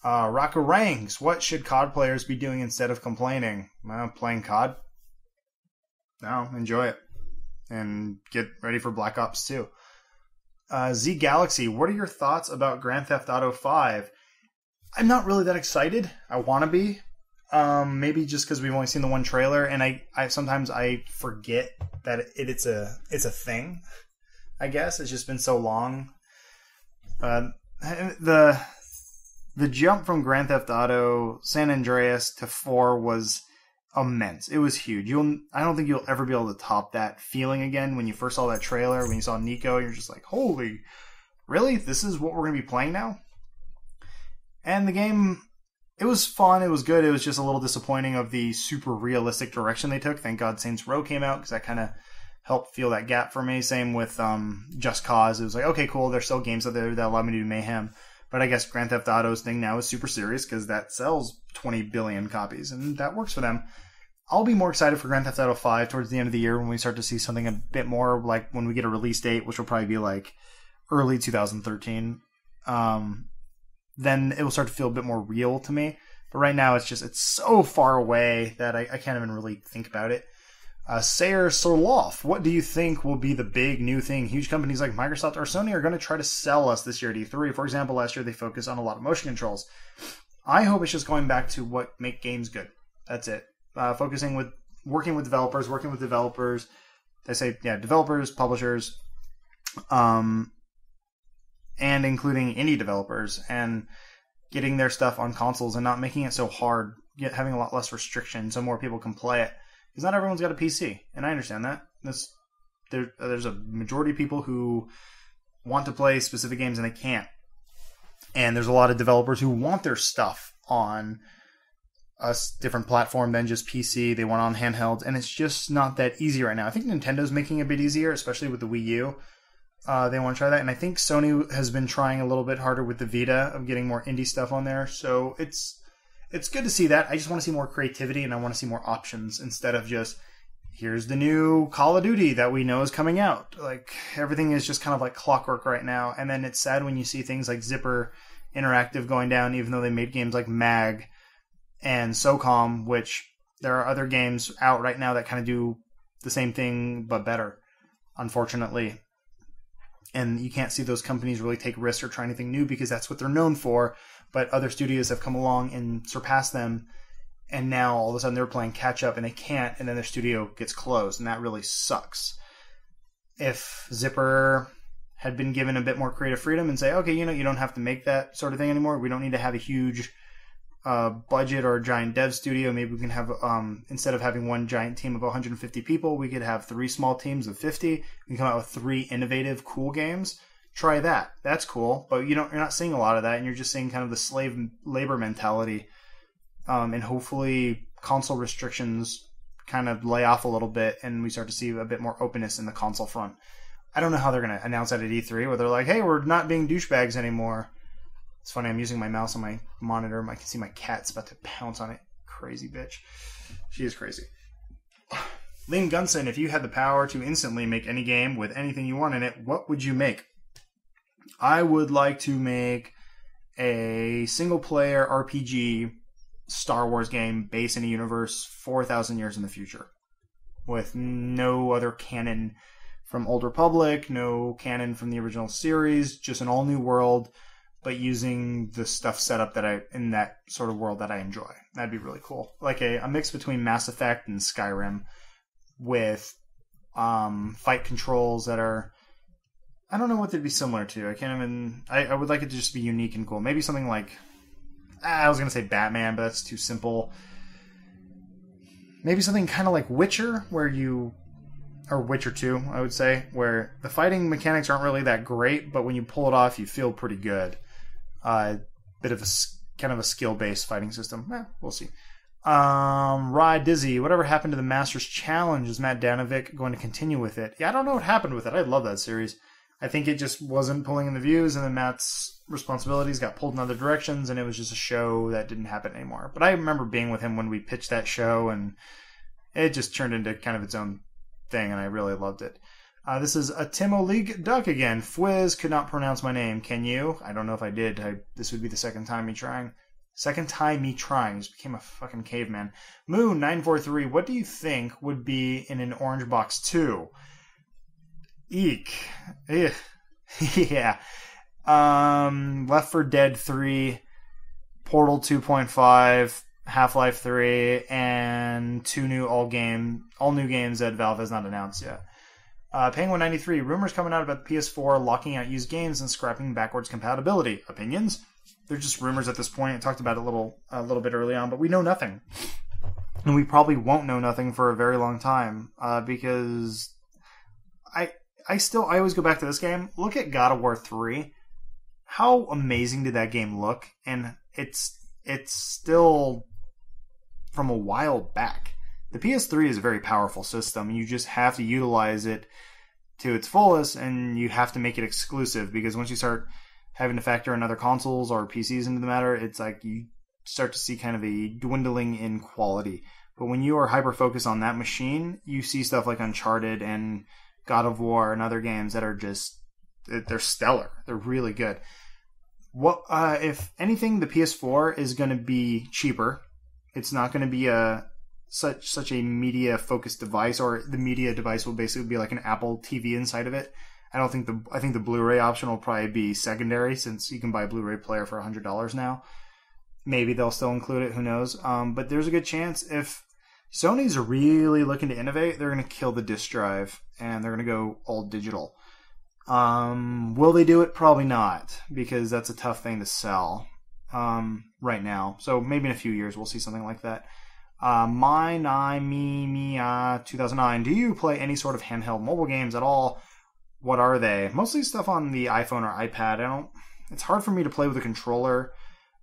Rockarangs, what should COD players be doing instead of complaining? Playing COD. No, enjoy it. And get ready for Black Ops 2. Z Galaxy, what are your thoughts about Grand Theft Auto 5? I'm not really that excited. I want to be. Maybe just because we've only seen the one trailer, and I sometimes I forget that it's a thing. I guess it's just been so long. The jump from Grand Theft Auto San Andreas to 4 was immense. It was huge. I don't think you'll ever be able to top that feeling again when you first saw that trailer, when you saw Nico, you're just like, holy, really? This is what we're going to be playing now? And the game, it was fun, it was good, it was just a little disappointing of the super realistic direction they took. Thank God Saints Row came out, because that kind of helped fill that gap for me. Same with Just Cause. It was like, okay, cool, there's still games out there that allow me to do mayhem. But I guess Grand Theft Auto's thing now is super serious, because that sells 20 billion copies, and that works for them. I'll be more excited for Grand Theft Auto 5 towards the end of the year when we start to see something a bit more, like when we get a release date, which will probably be like early 2013. Then it will start to feel a bit more real to me. But right now, it's so far away that I can't even really think about it. Sayer Sorloff, what do you think will be the big new thing huge companies like Microsoft or Sony are going to try to sell us this year at E3? For example, last year they focused on a lot of motion controls. I hope it's just going back to what make games good. That's it. Working with developers. They say, yeah, developers, publishers, and including indie developers, and getting their stuff on consoles and not making it so hard, having a lot less restriction so more people can play it. Because not everyone's got a PC, and I understand that. There's a majority of people who want to play specific games and they can't. And there's a lot of developers who want their stuff on a different platform than just PC. They want on handhelds, and it's just not that easy right now. I think Nintendo's making it a bit easier, especially with the Wii U. They want to try that, and I think Sony has been trying a little bit harder with the Vita of getting more indie stuff on there. So it's good to see that. I just want to see more creativity, and I want to see more options instead of just, here's the new Call of Duty that we know is coming out. Like, everything is just kind of like clockwork right now. And then it's sad when you see things like Zipper Interactive going down, even though they made games like Mag and SOCOM, which there are other games out right now that kind of do the same thing but better, unfortunately. And you can't see those companies really take risks or try anything new because that's what they're known for. But other studios have come along and surpassed them, and now all of a sudden they're playing catch up and they can't, and then their studio gets closed, and that really sucks. If Zipper had been given a bit more creative freedom and say, okay, you don't have to make that sort of thing anymore. We don't need to have a huge budget or a giant dev studio. Maybe we can have, instead of having one giant team of 150 people, we could have 3 small teams of 50. We can come out with 3 innovative, cool games. Try that. That's cool. But you're not seeing a lot of that, and you're just seeing kind of the slave labor mentality. And hopefully console restrictions kind of lay off a little bit, and we start to see a bit more openness in the console front. I don't know how they're going to announce that at E3, where they're like, hey, we're not being douchebags anymore. It's funny, I'm using my mouse on my monitor. I can see my cat's about to pounce on it. Crazy bitch. She is crazy. Liam Gunson, if you had the power to instantly make any game with anything you want in it, what would you make? I would like to make a single-player RPG Star Wars game based in a universe 4,000 years in the future, with no other canon from Old Republic, no canon from the original series, just an all-new world, but using the stuff set up in that sort of world that I enjoy. That'd be really cool. Like a mix between Mass Effect and Skyrim, with fight controls that are, I don't know what they'd be similar to. I would like it to just be unique and cool. Maybe something like, I was going to say Batman, but that's too simple. Maybe something kind of like Witcher, or Witcher 2, I would say, where the fighting mechanics aren't really that great, but when you pull it off, you feel pretty good. Bit of a kind of a skill-based fighting system. We'll see. Rye Dizzy, whatever happened to the Masters Challenge? Is Matt Danovic going to continue with it? Yeah, I don't know what happened with it. I love that series. I think it just wasn't pulling in the views, and then Matt's responsibilities got pulled in other directions, and it was just a show that didn't happen anymore. But I remember being with him when we pitched that show, and it just turned into kind of its own thing, and I really loved it. This is a Timo League Duck again. Fwiz could not pronounce my name. Can you? I don't know if I did. This would be the second time me trying. Just became a fucking caveman. Moon943, what do you think would be in an Orange Box 2? Eek. Ugh. Yeah. Left 4 Dead 3, Portal 2.5, Half-Life 3, and 2 new all new games that Valve has not announced yet. Penguin93, rumors coming out about the PS4 locking out used games and scrapping backwards compatibility. Opinions? They're just rumors at this point. I talked about it a little bit early on, but we know nothing. And we probably won't know nothing for a very long time, because I always go back to this game. Look at God of War 3. How amazing did that game look? And it's still from a while back. The PS3 is a very powerful system. You just have to utilize it to its fullest, and you have to make it exclusive, because once you start having to factor in other consoles or PCs into the matter, it's like you start to see kind of a dwindling in quality. But when you are hyper-focused on that machine, you see stuff like Uncharted and God of War and other games that are just, they're stellar. They're really good. What if anything, the PS4 is going to be cheaper. It's not going to be such a media focused device, or the media device will basically be like an Apple TV inside of it. I think the Blu-ray option will probably be secondary, since you can buy a Blu-ray player for $100 now. maybe they'll still include it. Who knows? But there's a good chance if Sony's really looking to innovate, they're going to kill the disk drive and they're going to go all digital. Will they do it? Probably not, because that's a tough thing to sell right now. So maybe in a few years we'll see something like that. 2009. Do you play any sort of handheld mobile games at all? What are they? Mostly stuff on the iPhone or iPad. It's hard for me to play with a controller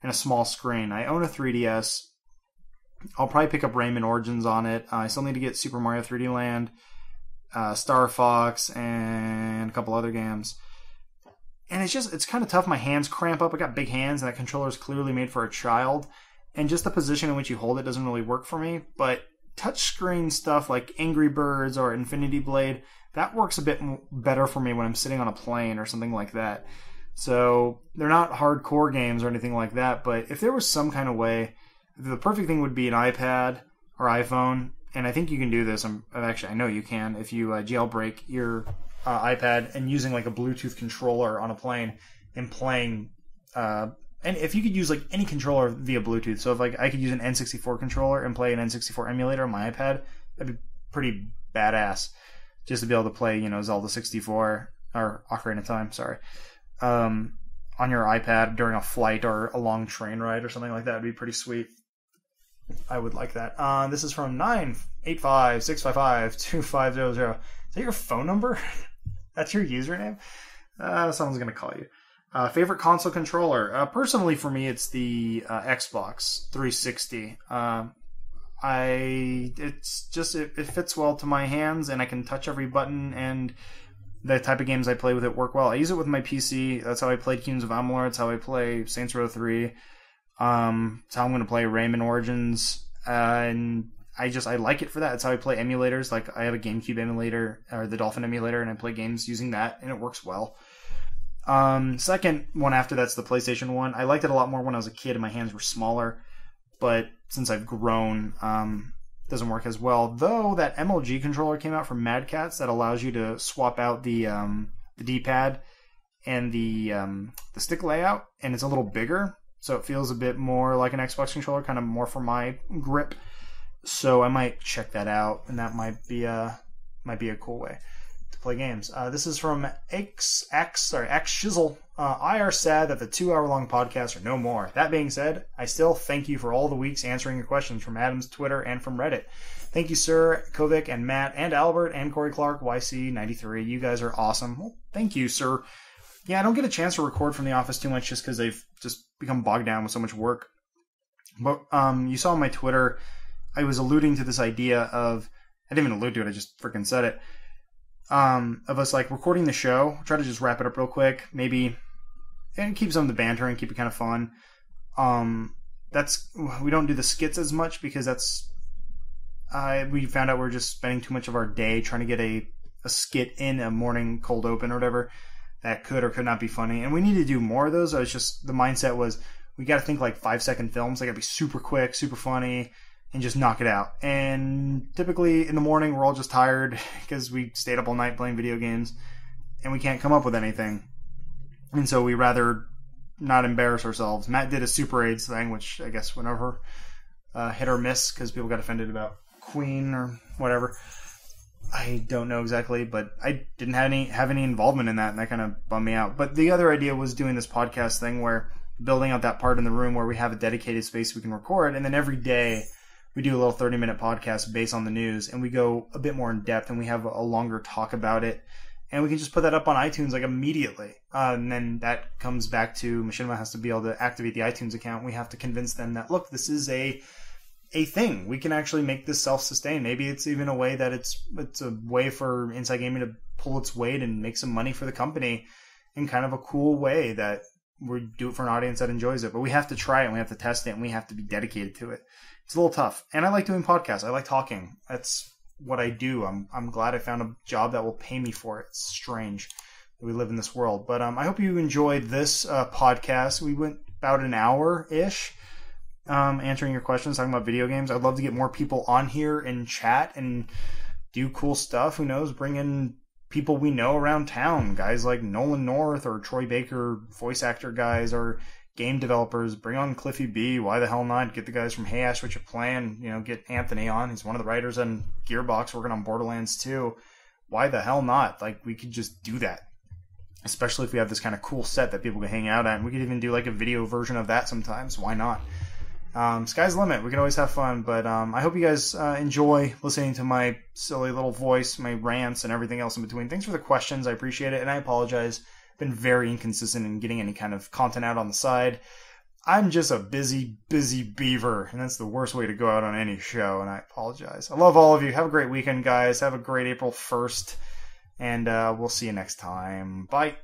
and a small screen. I own a 3DS. I'll probably pick up Rayman Origins on it. I still need to get Super Mario 3D Land, Star Fox, and a couple other games. And it's kind of tough. My hands cramp up. I got big hands, and that controller is clearly made for a child. And just the position in which you hold it doesn't really work for me. But touchscreen stuff like Angry Birds or Infinity Blade, that works a bit better for me when I'm sitting on a plane or something like that. So they're not hardcore games or anything like that. But if there was some kind of way, the perfect thing would be an iPad or iPhone. And I think you can do this. I know you can. If you jailbreak your iPad and using like a Bluetooth controller on a plane and playing... And if you could use like any controller via Bluetooth, so if like I could use an N64 controller and play an N64 emulator on my iPad, that'd be pretty badass. Just to be able to play, Zelda 64 or Ocarina of Time, on your iPad during a flight or a long train ride or something like that would be pretty sweet. I would like that. This is from 985-655-2500. Is that your phone number? That's your username? Someone's gonna call you. Favorite console controller? Personally, for me, it's the Xbox 360. It fits well to my hands, and I can touch every button, and the type of games I play with it work well. I use it with my PC. That's how I played Kingdoms of Amalur. That's how I play Saints Row 3. It's how I'm going to play Rayman Origins, and I like it for that. It's how I play emulators. Like I have a GameCube emulator or the Dolphin emulator, and I play games using that, and it works well. Second one after that's the PlayStation 1. I liked it a lot more when I was a kid and my hands were smaller, but since I've grown, it doesn't work as well. Though that MLG controller came out from Mad Catz that allows you to swap out the D-pad and the stick layout, and it's a little bigger, so it feels a bit more like an Xbox controller, kind of more for my grip. So I might check that out, and that might be a cool way to play games. This is from X Shizzle. I are sad that the 2-hour-long podcasts are no more. That being said, I still thank you for all the weeks answering your questions from Adam's Twitter and from Reddit. Thank you, Sir Kovic and Matt and Albert and Corey Clark, YC93. You guys are awesome. Well, thank you, sir. Yeah, I don't get a chance to record from the office too much just because they've just become bogged down with so much work. But you saw on my Twitter, I was alluding to this idea of, I didn't even allude to it, I just freaking said it, of us like recording the show, try to just wrap it up real quick, maybe, and keep some of the banter and keep it kind of fun. We don't do the skits as much because we found out we're just spending too much of our day trying to get a skit in a morning cold open or whatever that could or could not be funny, and we need to do more of those. The mindset was we got to think like 5-second films. They got to be super quick, super funny, and just knock it out. And typically in the morning, we're all just tired because we stayed up all night playing video games and we can't come up with anything. And so we rather not embarrass ourselves. Matt did a Super AIDS thing, which I guess whenever hit or miss because people got offended about Queen or whatever. I don't know exactly, but I didn't have any involvement in that, and that kind of bummed me out. But the other idea was doing this podcast thing where building out that part in the room where we have a dedicated space we can record, and then every day we do a little 30-minute podcast based on the news, and we go a bit more in depth, and we have a longer talk about it, and we can just put that up on iTunes like immediately. And then that comes back to Machinima has to be able to activate the iTunes account. We have to convince them that, look, this is a thing. We can actually make this self-sustain. Maybe it's even a way that it's a way for Inside Gaming to pull its weight and make some money for the company in kind of a cool way that we do it for an audience that enjoys it. But we have to try it, and we have to test it, and we have to be dedicated to it. It's a little tough. And I like doing podcasts. I like talking. That's what I do. I'm glad I found a job that will pay me for it. It's strange that we live in this world. But I hope you enjoyed this podcast. We went about an hour-ish. Answering your questions, talking about video games. I'd love to get more people on here and chat and do cool stuff. Who knows? Bring in people we know around town. Guys like Nolan North or Troy Baker, voice actor guys, or game developers. Bring on Cliffy B. Why the hell not? Get the guys from Hey Ash, What You Plan? Get Anthony on. He's one of the writers on Gearbox working on Borderlands 2. Why the hell not? Like, we could just do that. Especially if we have this kind of cool set that people can hang out at. And we could even do like a video version of that sometimes. Why not? Sky's the limit. We can always have fun. But I hope you guys enjoy listening to my silly little voice, my rants, and everything else in between. Thanks for the questions. I appreciate it. And I apologize. I've been very inconsistent in getting any kind of content out on the side. I'm just a busy beaver. And that's the worst way to go out on any show. And I apologize. I love all of you. Have a great weekend, guys. Have a great April 1st. And we'll see you next time. Bye.